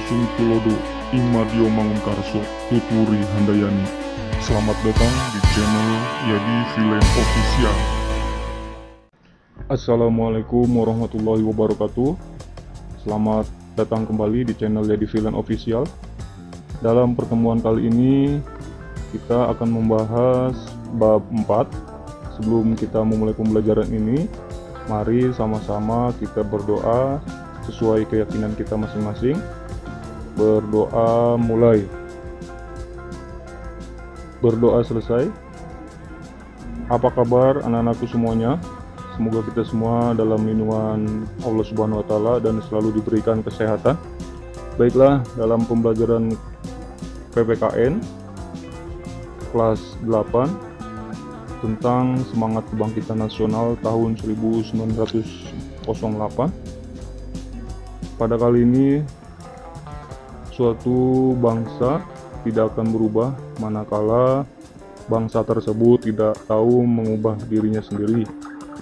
Susung Tulodo, Imadio Mangunkarso, Tuturi Handayani. Selamat datang di channel Yadi Villain Official. Assalamualaikum warahmatullahi wabarakatuh. Selamat datang kembali di channel Yadi Villain Official. Dalam pertemuan kali ini kita akan membahas bab 4. Sebelum kita memulai pembelajaran ini, mari sama-sama kita berdoa sesuai keyakinan kita masing-masing. Berdoa mulai. Berdoa selesai. Apa kabar anak-anakku semuanya? Semoga kita semua dalam lindungan Allah Subhanahu wa Ta'ala dan selalu diberikan kesehatan. Baiklah, dalam pembelajaran PPKN kelas 8 tentang semangat kebangkitan nasional tahun 1908. Pada kali ini, suatu bangsa tidak akan berubah manakala bangsa tersebut tidak tahu mengubah dirinya sendiri.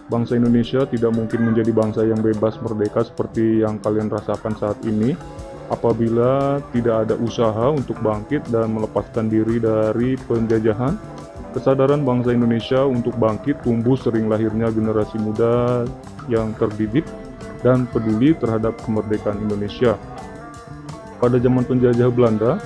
Bangsa Indonesia tidak mungkin menjadi bangsa yang bebas merdeka seperti yang kalian rasakan saat ini apabila tidak ada usaha untuk bangkit dan melepaskan diri dari penjajahan. Kesadaran bangsa Indonesia untuk bangkit tumbuh sering lahirnya generasi muda yang terdidik dan peduli terhadap kemerdekaan Indonesia. Pada zaman penjajah Belanda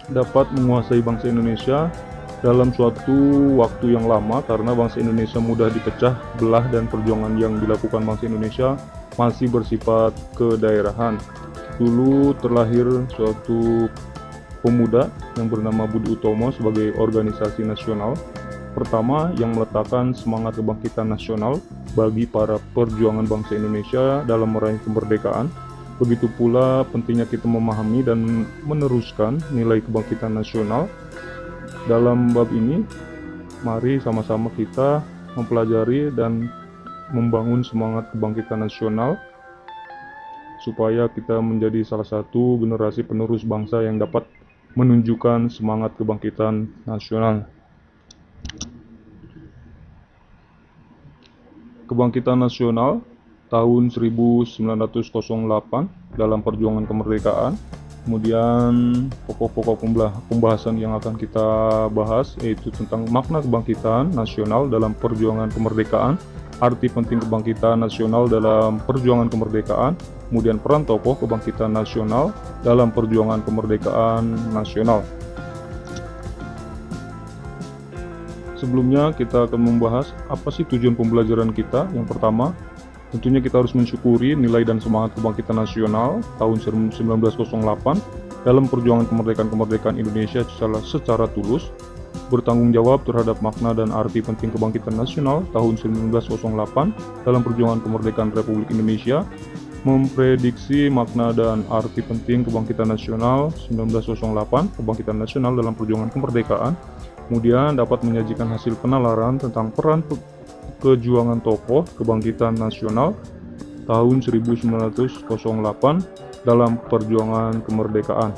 dapat menguasai bangsa Indonesia dalam suatu waktu yang lama karena bangsa Indonesia mudah dipecah belah dan perjuangan yang dilakukan bangsa Indonesia masih bersifat kedaerahan. Dulu terlahir suatu pemuda yang bernama Budi Utomo sebagai organisasi nasional pertama yang meletakkan semangat kebangkitan nasional bagi para perjuangan bangsa Indonesia dalam meraih kemerdekaan. Begitu pula pentingnya kita memahami dan meneruskan nilai kebangkitan nasional. Dalam bab ini, mari sama-sama kita mempelajari dan membangun semangat kebangkitan nasional supaya kita menjadi salah satu generasi penerus bangsa yang dapat menunjukkan semangat kebangkitan nasional. Kebangkitan nasional tahun 1908 dalam perjuangan kemerdekaan. Kemudian pokok-pokok pembahasan yang akan kita bahas yaitu tentang makna kebangkitan nasional dalam perjuangan kemerdekaan, arti penting kebangkitan nasional dalam perjuangan kemerdekaan, kemudian peran tokoh kebangkitan nasional dalam perjuangan kemerdekaan nasional. Sebelumnya kita akan membahas apa sih tujuan pembelajaran kita. Yang pertama, tentunya kita harus mensyukuri nilai dan semangat kebangkitan nasional tahun 1908 dalam perjuangan kemerdekaan Indonesia secara tulus, bertanggung jawab terhadap makna dan arti penting kebangkitan nasional tahun 1908 dalam perjuangan kemerdekaan Republik Indonesia, memprediksi makna dan arti penting kebangkitan nasional 1908, kebangkitan nasional dalam perjuangan kemerdekaan, kemudian dapat menyajikan hasil penalaran tentang peran kejuangan tokoh kebangkitan nasional tahun 1908 dalam perjuangan kemerdekaan.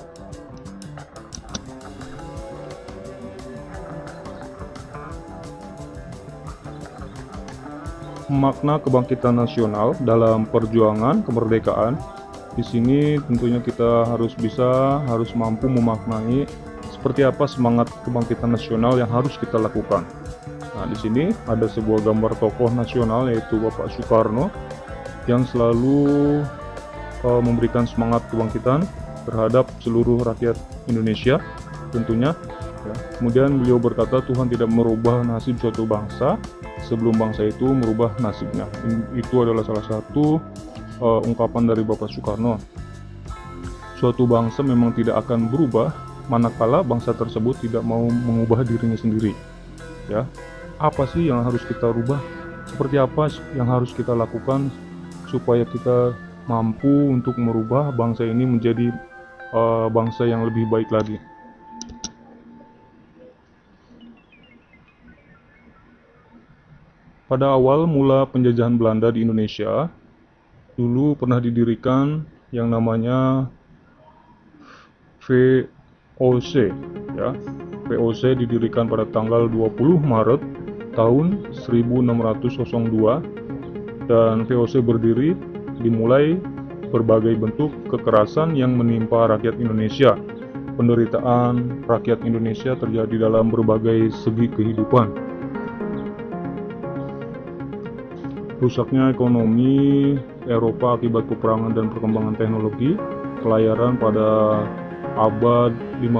Makna kebangkitan nasional dalam perjuangan kemerdekaan. Di sini tentunya kita harus mampu memaknai seperti apa semangat kebangkitan nasional yang harus kita lakukan. Nah, di sini ada sebuah gambar tokoh nasional yaitu Bapak Soekarno yang selalu memberikan semangat kebangkitan terhadap seluruh rakyat Indonesia tentunya. Ya. Kemudian beliau berkata, Tuhan tidak merubah nasib suatu bangsa sebelum bangsa itu merubah nasibnya. Itu adalah salah satu ungkapan dari Bapak Soekarno. Suatu bangsa memang tidak akan berubah manakala bangsa tersebut tidak mau mengubah dirinya sendiri. Ya, apa sih yang harus kita rubah? Seperti apa yang harus kita lakukan supaya kita mampu untuk merubah bangsa ini menjadi bangsa yang lebih baik lagi? Pada awal mula penjajahan Belanda di Indonesia, dulu pernah didirikan yang namanya VOC, ya. VOC didirikan pada tanggal 20 Maret tahun 1602 dan VOC dimulai berbagai bentuk kekerasan yang menimpa rakyat Indonesia. Penderitaan rakyat Indonesia terjadi dalam berbagai segi kehidupan. Rusaknya ekonomi Eropa akibat peperangan dan perkembangan teknologi pelayaran pada abad 15,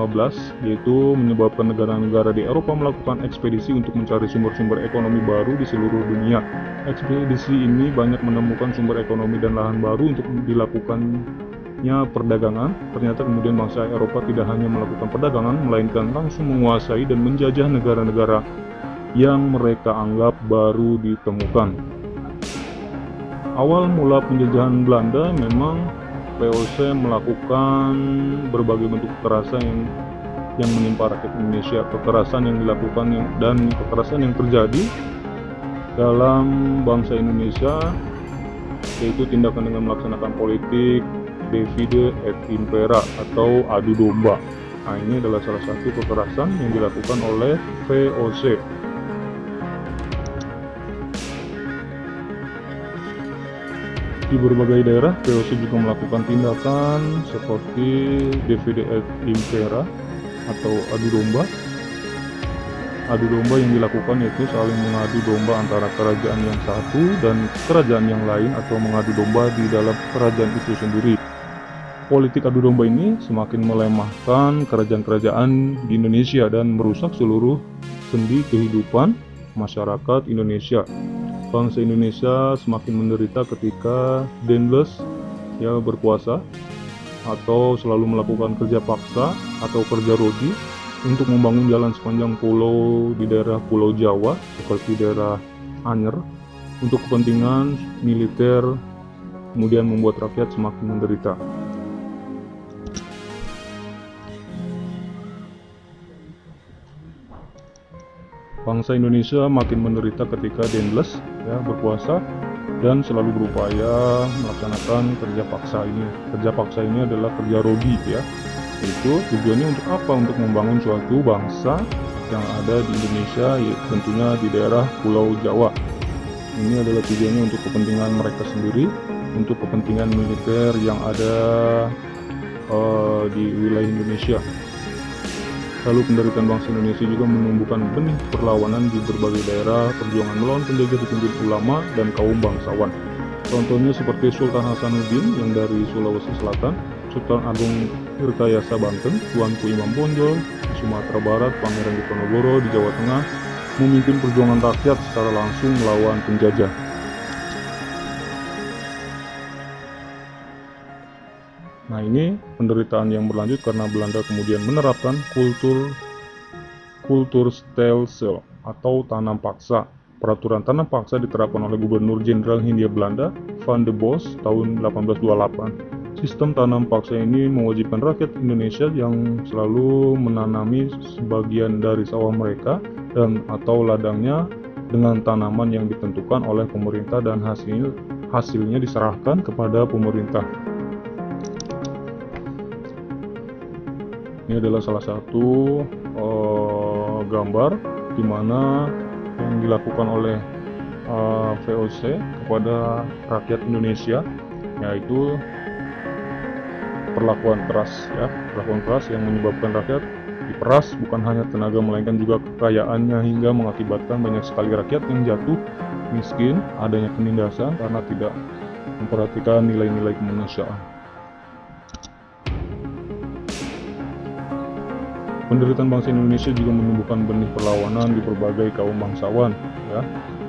yaitu menyebabkan negara-negara di Eropa melakukan ekspedisi untuk mencari sumber-sumber ekonomi baru di seluruh dunia. Ekspedisi ini banyak menemukan sumber ekonomi dan lahan baru untuk dilakukannya perdagangan. Ternyata kemudian bangsa Eropa tidak hanya melakukan perdagangan, melainkan langsung menguasai dan menjajah negara-negara yang mereka anggap baru ditemukan. Awal mula penjajahan Belanda memang VOC melakukan berbagai bentuk kekerasan yang menimpa rakyat Indonesia. Kekerasan yang dilakukan dan kekerasan yang terjadi dalam bangsa Indonesia yaitu tindakan dengan melaksanakan politik divide et impera atau adu domba. Nah, ini adalah salah satu kekerasan yang dilakukan oleh VOC. Di berbagai daerah, VOC juga melakukan tindakan seperti divide et impera atau adu domba. Adu domba yang dilakukan yaitu saling mengadu domba antara kerajaan yang satu dan kerajaan yang lain atau mengadu domba di dalam kerajaan itu sendiri. Politik adu domba ini semakin melemahkan kerajaan-kerajaan di Indonesia dan merusak seluruh sendi kehidupan masyarakat Indonesia. Bangsa Indonesia semakin menderita ketika Daendels berkuasa atau selalu melakukan kerja paksa atau kerja rodi untuk membangun jalan sepanjang pulau di daerah Pulau Jawa seperti daerah Anyer untuk kepentingan militer, kemudian membuat rakyat semakin menderita. Bangsa Indonesia makin menderita ketika Daendels berkuasa dan selalu berupaya melaksanakan kerja paksa ini. Kerja paksa ini adalah kerja rodi Itu tujuannya untuk apa? Untuk membangun suatu bangsa yang ada di Indonesia, tentunya di daerah Pulau Jawa. Ini adalah tujuannya untuk kepentingan mereka sendiri, untuk kepentingan militer yang ada di wilayah Indonesia. Lalu penderitaan bangsa Indonesia juga menumbuhkan benih perlawanan di berbagai daerah. Perjuangan melawan penjajah dipimpin ulama dan kaum bangsawan. Contohnya seperti Sultan Hasanuddin yang dari Sulawesi Selatan, Sultan Agung Tirtayasa Banten, Tuanku Imam Bonjol di Sumatera Barat, Pangeran Diponegoro di Jawa Tengah, memimpin perjuangan rakyat secara langsung melawan penjajah. Nah, ini penderitaan yang berlanjut karena Belanda kemudian menerapkan kultur stelsel atau tanam paksa. Peraturan tanam paksa diterapkan oleh Gubernur Jenderal Hindia Belanda Van de Bos tahun 1828. Sistem tanam paksa ini mewajibkan rakyat Indonesia yang selalu menanami sebagian dari sawah mereka dan atau ladangnya dengan tanaman yang ditentukan oleh pemerintah dan hasilnya diserahkan kepada pemerintah. Ini adalah salah satu gambar di mana yang dilakukan oleh VOC kepada rakyat Indonesia, yaitu perlakuan keras yang menyebabkan rakyat diperas, bukan hanya tenaga melainkan juga kekayaannya, hingga mengakibatkan banyak sekali rakyat yang jatuh miskin, adanya penindasan karena tidak memperhatikan nilai-nilai kemanusiaan. Penderitaan bangsa Indonesia juga menumbuhkan benih perlawanan di berbagai kaum bangsawan,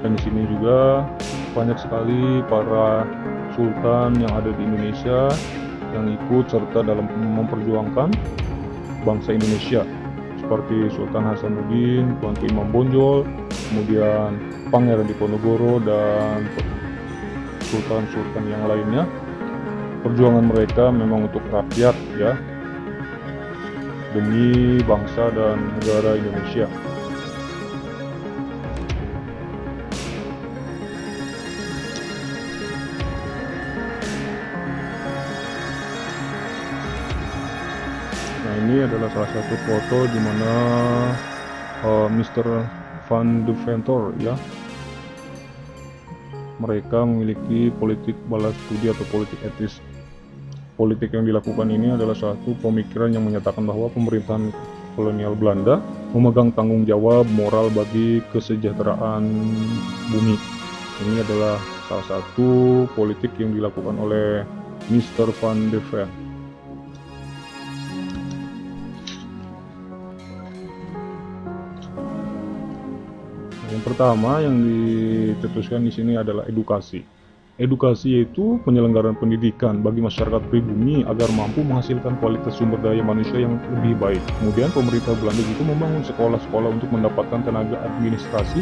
Dan di sini juga banyak sekali para sultan yang ada di Indonesia yang ikut serta dalam memperjuangkan bangsa Indonesia, seperti Sultan Hasanuddin, Tuanku Imam Bonjol, kemudian Pangeran Diponegoro dan sultan-sultan yang lainnya. Perjuangan mereka memang untuk rakyat, demi bangsa dan negara Indonesia. Nah, ini adalah salah satu foto di mana Mr. Van de Ventor mereka memiliki politik balas budi atau politik etis. Politik yang dilakukan ini adalah suatu pemikiran yang menyatakan bahwa pemerintahan kolonial Belanda memegang tanggung jawab moral bagi kesejahteraan bumi. Ini adalah salah satu politik yang dilakukan oleh Mr. Van de Ven. Yang pertama yang dicetuskan di sini adalah edukasi. Edukasi yaitu penyelenggaraan pendidikan bagi masyarakat pribumi agar mampu menghasilkan kualitas sumber daya manusia yang lebih baik. Kemudian pemerintah Belanda juga membangun sekolah-sekolah untuk mendapatkan tenaga administrasi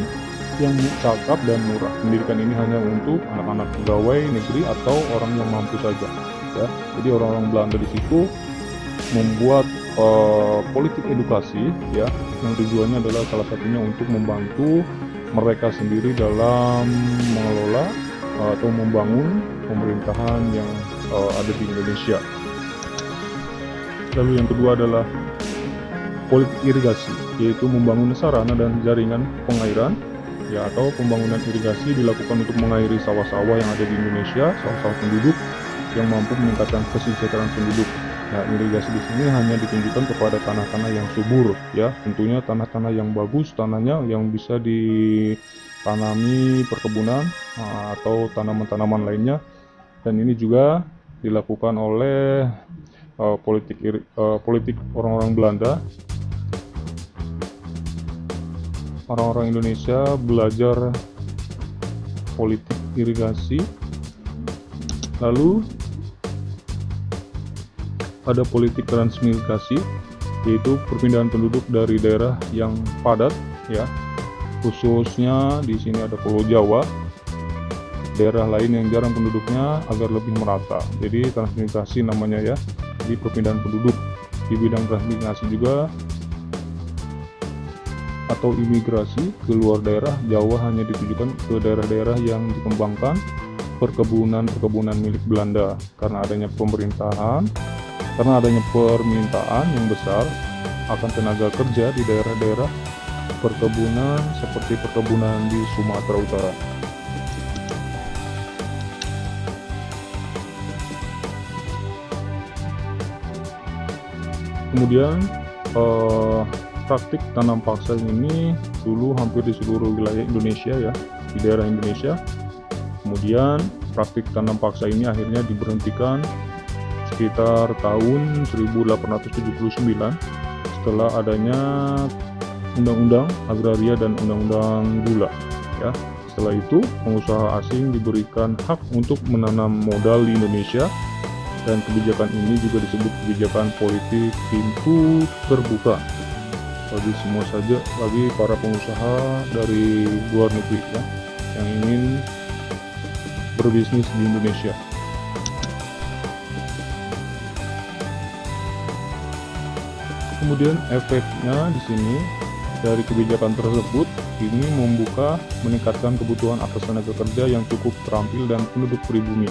yang cakap dan murah. Pendidikan ini hanya untuk anak-anak pegawai negeri atau orang yang mampu saja. Ya, jadi orang-orang Belanda di situ membuat politik edukasi, ya, yang tujuannya adalah salah satunya untuk membantu mereka sendiri dalam mengelola atau membangun pemerintahan yang ada di Indonesia. Lalu yang kedua adalah politik irigasi, yaitu membangun sarana dan jaringan pengairan, ya, atau pembangunan irigasi dilakukan untuk mengairi sawah-sawah yang ada di Indonesia, sawah-sawah penduduk yang mampu meningkatkan kesejahteraan penduduk. Nah, irigasi di sini hanya ditunjukkan kepada tanah-tanah yang subur, ya, tentunya tanah-tanah yang bagus, tanahnya yang bisa ditanami perkebunan atau tanaman-tanaman lainnya. Dan ini juga dilakukan oleh politik orang-orang Belanda. Orang-orang Indonesia belajar politik irigasi. Lalu ada politik transmigrasi, yaitu perpindahan penduduk dari daerah yang padat, ya, khususnya di sini ada Pulau Jawa, daerah lain yang jarang penduduknya agar lebih merata. Jadi transmigrasi namanya, ya, di perpindahan penduduk. Di bidang transmigrasi juga atau imigrasi ke luar daerah Jawa hanya ditujukan ke daerah-daerah yang dikembangkan perkebunan milik Belanda karena adanya permintaan yang besar akan tenaga kerja di daerah-daerah perkebunan seperti perkebunan di Sumatera Utara. Kemudian praktik tanam paksa ini dulu hampir di seluruh wilayah Indonesia, ya, di daerah Indonesia. Kemudian praktik tanam paksa ini akhirnya diberhentikan sekitar tahun 1879 setelah adanya Undang-Undang Agraria dan Undang-Undang Gula, ya. Setelah itu pengusaha asing diberikan hak untuk menanam modal di Indonesia, dan kebijakan ini juga disebut kebijakan politik pintu terbuka bagi para pengusaha dari luar negeri, ya, yang ingin berbisnis di Indonesia. Kemudian efeknya di sini dari kebijakan tersebut ini meningkatkan kebutuhan akses tenaga kerja yang cukup terampil dan penduduk pribumi.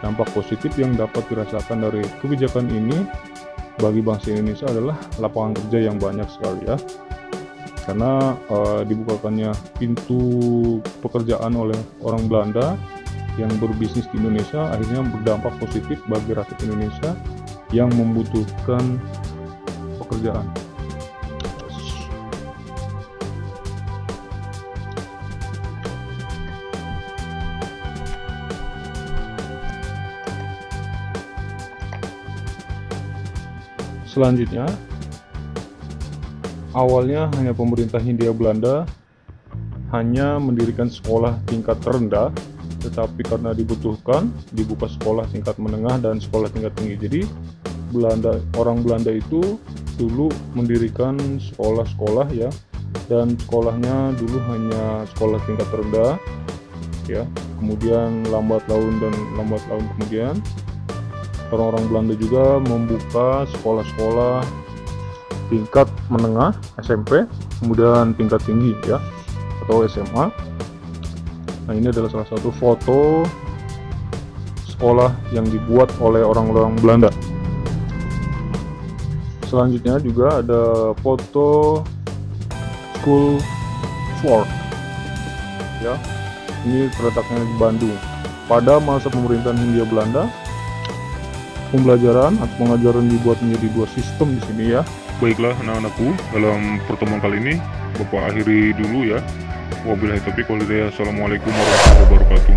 Dampak positif yang dapat dirasakan dari kebijakan ini bagi bangsa Indonesia adalah lapangan kerja yang banyak sekali, ya, karena dibukakannya pintu pekerjaan oleh orang Belanda yang berbisnis di Indonesia akhirnya berdampak positif bagi rakyat Indonesia yang membutuhkan pekerjaan. Selanjutnya, awalnya hanya pemerintah Hindia Belanda hanya mendirikan sekolah tingkat rendah, tetapi karena dibutuhkan dibuka sekolah tingkat menengah dan sekolah tingkat tinggi. Jadi orang Belanda itu dulu mendirikan sekolah-sekolah, ya, dan sekolahnya dulu hanya sekolah tingkat rendah, ya. Kemudian lambat laun kemudian orang-orang Belanda juga membuka sekolah-sekolah tingkat menengah SMP, kemudian tingkat tinggi, ya, atau SMA. Nah, ini adalah salah satu foto sekolah yang dibuat oleh orang-orang Belanda. Selanjutnya juga ada foto School Fort, ya, ini terletaknya di Bandung. Pada masa pemerintahan Hindia Belanda, Pembelajaran atau pengajaran dibuat menjadi dua sistem di sini ya. Baiklah anak-anakku, dalam pertemuan kali ini Bapak akhiri dulu ya. Wabillahi taufiq wal hidayah. Assalamualaikum warahmatullahi wabarakatuh.